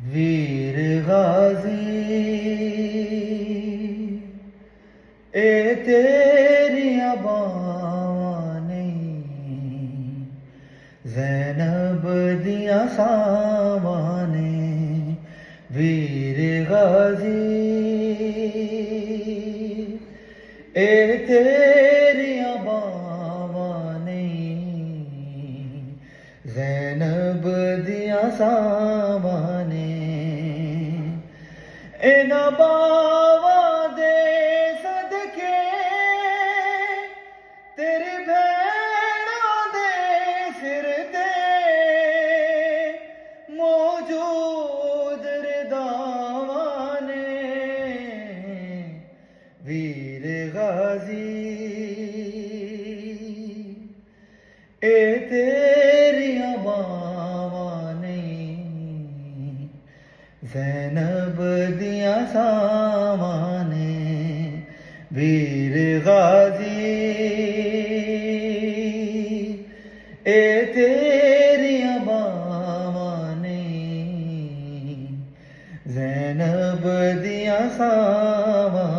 वीर गाजी ए तेरिया बावां नहीं, ज़ैनब दिया सावां ने। वीर गाजी ए तेरिया बावां नहीं, ज़ैनब दिया सावां ने। इन्हां बावां दे सदके तेरी भैणां दे सिर ते मौजूद रिदावां ने। वीर गाजी ए तेरिया बावां नहीं, ज़ैनब दिया सावां ने। वीर गाजी ए तेरिया बावां नहीं, ज़ैनब दिया सावां